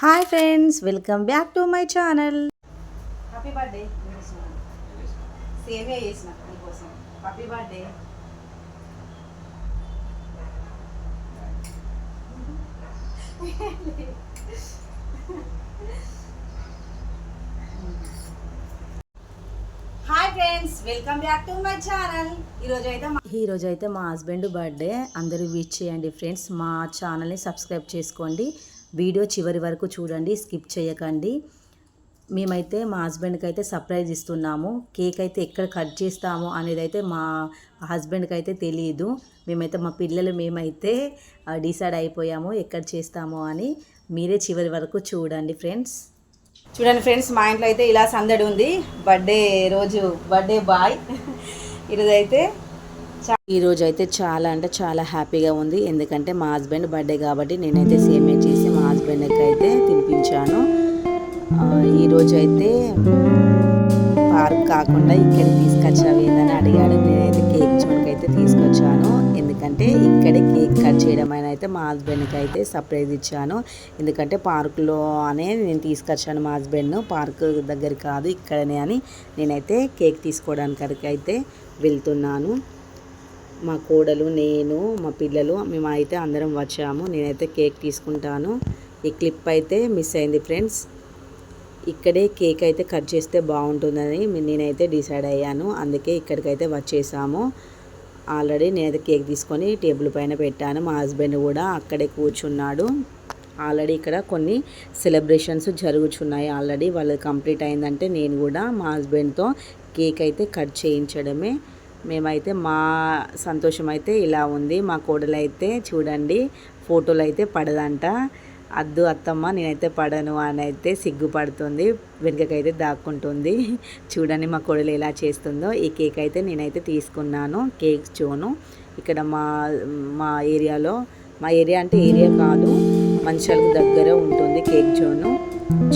Hi friends, welcome back to my channel. Happy birthday. సేమే చేసిన నీకోసం. Happy birthday. Hi friends, welcome back to my channel. ఈరోజైతే మా husband birthday. అందరూ wish చేయండి ఫ్రెండ్స్. మా ఛానల్ని సబ్స్క్రైబ్ చేసుకోండి. వీడియో చివరి వరకు చూడండి, స్కిప్ చేయకండి. మేమైతే మా హస్బెండ్కి అయితే సర్ప్రైజ్ ఇస్తున్నాము. కేక్ అయితే ఎక్కడ కట్ చేస్తాము అనేది అయితే మా హస్బెండ్కి అయితే తెలియదు. మేమైతే మా పిల్లలు మేమైతే డిసైడ్ అయిపోయాము ఎక్కడ చేస్తాము అని. మీరే చివరి వరకు చూడండి ఫ్రెండ్స్. చూడండి ఫ్రెండ్స్, మా ఇంట్లో అయితే ఇలా సందడి ఉంది. బర్త్డే రోజు బర్త్డే బాయ్. ఈరోజు అయితే చాలా అంటే చాలా హ్యాపీగా ఉంది. ఎందుకంటే మా హస్బెండ్ బర్త్డే కాబట్టి నేనైతే సేమే చేసి మా హస్బెండ్కి అయితే తినిపించాను. ఈరోజు అయితే పార్క్ కాకుండా ఇక్కడికి తీసుకొచ్చావు ఏందని అడిగాడు. నేనైతే కేక్ జోన్కి అయితే తీసుకొచ్చాను. ఎందుకంటే ఇక్కడే కేక్ కట్ చేయడం అని అయితే మా హస్బెండ్కి అయితే సర్ప్రైజ్ ఇచ్చాను. ఎందుకంటే పార్కులో అనే నేను తీసుకొచ్చాను మా హస్బెండ్ను. పార్క్ దగ్గర కాదు ఇక్కడనే అని నేనైతే కేక్ తీసుకోవడానికి అయితే వెళ్తున్నాను. మా కోడలు, నేను, మా పిల్లలు మేము అయితే అందరం వచ్చాము. నేనైతే కేక్ తీసుకుంటాను. ఈ క్లిప్ అయితే మిస్ అయింది ఫ్రెండ్స్. ఇక్కడే కేక్ అయితే కట్ చేస్తే బాగుంటుందని నేనైతే డిసైడ్ అయ్యాను. అందుకే ఇక్కడికైతే వచ్చేసాము. ఆల్రెడీ నేనైతే కేక్ తీసుకొని టేబుల్ పైన పెట్టాను. మా హస్బెండ్ కూడా అక్కడే కూర్చున్నాడు. ఆల్రెడీ ఇక్కడ కొన్ని సెలబ్రేషన్స్ జరుగుతున్నాయి. ఆల్రెడీ వాళ్ళది కంప్లీట్ అయిందంటే నేను కూడా మా హస్బెండ్తో కేక్ అయితే కట్ చేయించడమే. మేమైతే మా సంతోషం అయితే ఇలా ఉంది. మా కోడలు అయితే చూడండి ఫోటోలు అయితే పడదంట. అద్దు అత్తమ్మ నేనైతే పడను అని అయితే సిగ్గుపడుతుంది. వెనుకకైతే దాక్కుంటుంది. చూడండి మా కోడలు ఎలా చేస్తుందో. ఈ కేక్ అయితే నేనైతే తీసుకున్నాను. కేక్ జోను ఇక్కడ మా ఏరియాలో, మా ఏరియా అంటే ఏరియా కాదు, మంచాలకు దగ్గర ఉంటుంది కేక్ జోను.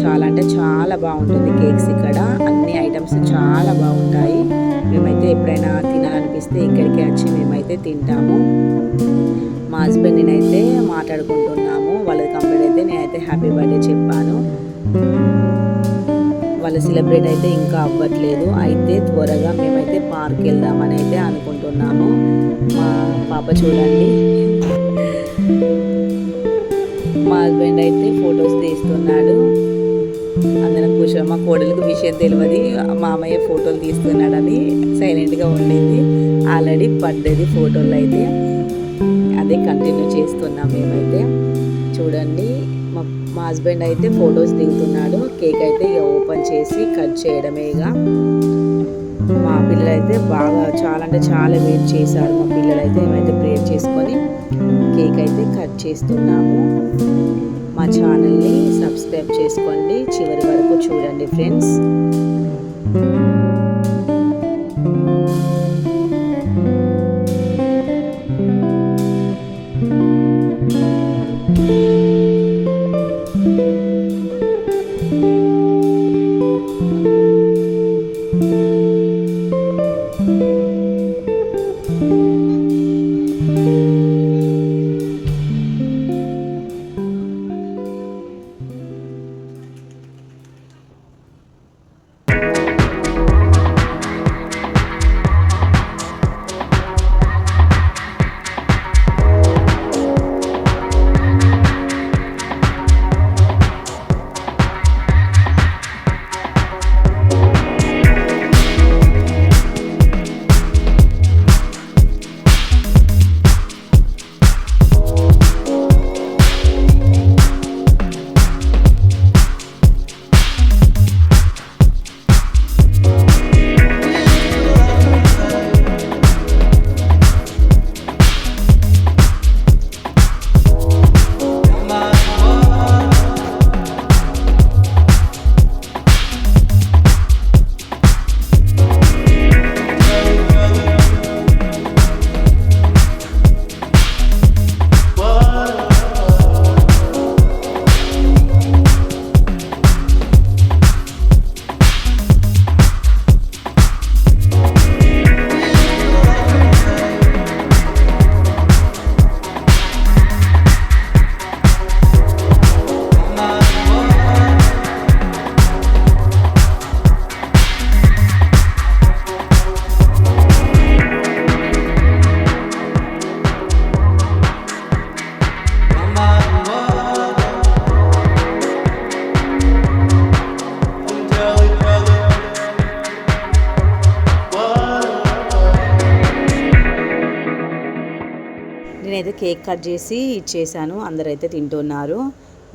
చాలా అంటే చాలా బాగుంటుంది కేక్స్. ఇక్కడ అన్ని ఐటమ్స్ చాలా బాగుంటాయి. మేమైతే ఎప్పుడైనా తినాలనిపిస్తే ఇక్కడికి వచ్చి మేమైతే తింటాము. మా హస్బెండ్ నేనైతే మాట్లాడుకుంటున్నాము. వాళ్ళది కంప్లీట్ అయితే నేనైతే హ్యాపీ బర్త్డే చెప్పాను. వాళ్ళ సెలబ్రేట్ అయితే ఇంకా అవ్వట్లేదు. అయితే త్వరగా మేమైతే పార్క్ వెళ్దామని అయితే అనుకుంటున్నాము. మా పాప చూడండి, మా హస్బెండ్ అయితే ఫొటోస్ తీస్తున్నాడు. అందరం కూర్చొని మా కోడలకు విషయం తెలియదు మామయ్య ఫోటోలు తీస్తున్నాడని సైలెంట్గా ఉండింది. ఆల్రెడీ పడ్డది ఫోటోలు అయితే అదే కంటిన్యూ చేస్తున్నాం మేమైతే. చూడండి మా హస్బెండ్ అయితే ఫొటోస్ దిగుతున్నాడు. కేక్ అయితే ఇక ఓపెన్ చేసి కట్ చేయడమే. ఇక మా పిల్లలు అయితే బాగా చాలా అంటే చాలా వెయిట్ చేశారు. మా పిల్లలు అయితే మేమైతే ప్రేయర్ చేసుకొని కేక్ అయితే కట్ చేస్తున్నాము. మా ఛానల్ని సబ్స్క్రైబ్ చేసుకోండి. చివరి వరకు చూడండి ఫ్రెండ్స్. కేక్ కట్ చేసి ఇచ్చేసాను. అందరైతే తింటున్నారు,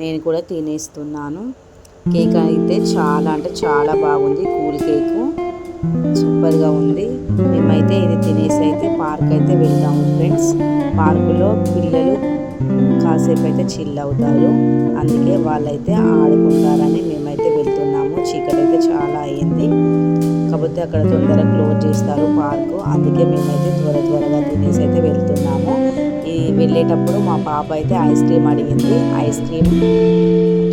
నేను కూడా తినేస్తున్నాను. కేక్ అయితే చాలా అంటే చాలా బాగుంది, కూల్ కేకు సూపర్గా ఉంది. మేమైతే ఇది తినేసి అయితే పార్క్ అయితే వెళ్తాము ఫ్రెండ్స్. పార్కులో పిల్లలు కాసేపు అయితే చిల్ అవుతారు, అందుకే వాళ్ళైతే ఆడుకుంటారని మేమైతే వెళ్తున్నాము. చీకటి అయితే చాలా అయ్యింది, కాకపోతే అక్కడ తొందరగా క్లోజ్ చేస్తారు పార్కు, అందుకే మేమైతే త్వరగా తినేసి అయితే వెళ్తున్నాము. ఈ వెళ్ళేటప్పుడు మా పాప అయితే ఐస్ క్రీమ్ అడిగింది. ఐస్ క్రీమ్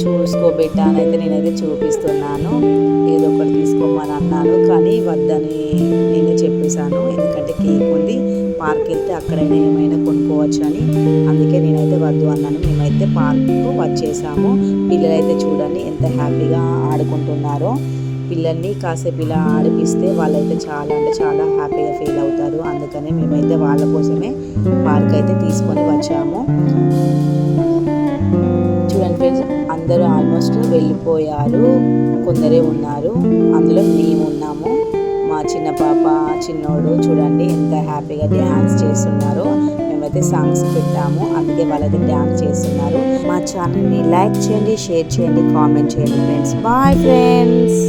చూసుకోబెట్టా అని అయితే నేనైతే చూపిస్తున్నాను. ఏదో ఒకటి తీసుకోమని అన్నాను, కానీ వద్దని నేనే చెప్పేశాను. ఎందుకంటే కేక్ ఉంది, పార్క్ వెళ్తే అక్కడైనా ఏమైనా కొనుక్కోవచ్చు అని, అందుకే నేనైతే వద్దు అన్నాను. మేమైతే పార్కు వచ్చేసాము. పిల్లలైతే చూడండి ఎంత హ్యాపీగా ఆడుకుంటున్నారో. పిల్లల్ని కాసేపు ఇలా ఆడిపిస్తే వాళ్ళైతే చాలా అంటే చాలా హ్యాపీగా ఫీల్ అవుతారు. అందుకనే మేమైతే వాళ్ళ కోసమే పార్క్ అయితే తీసుకొని వచ్చాము. చూడండి ఫ్రెండ్స్, అందరూ ఆల్మోస్ట్ వెళ్ళిపోయారు, కొందరే ఉన్నారు, అందులో మేము ఉన్నాము. మా చిన్న పాప చిన్నోడు చూడండి ఎంత హ్యాపీగా డ్యాన్స్ చేస్తున్నారో. మేమైతే సాంగ్స్ పెట్టాము, అందుకే వాళ్ళైతే డ్యాన్స్ చేస్తున్నారు. మా ఛానల్ని లైక్ చేయండి, షేర్ చేయండి, కామెంట్ చేయండి ఫ్రెండ్స్. Bye friends.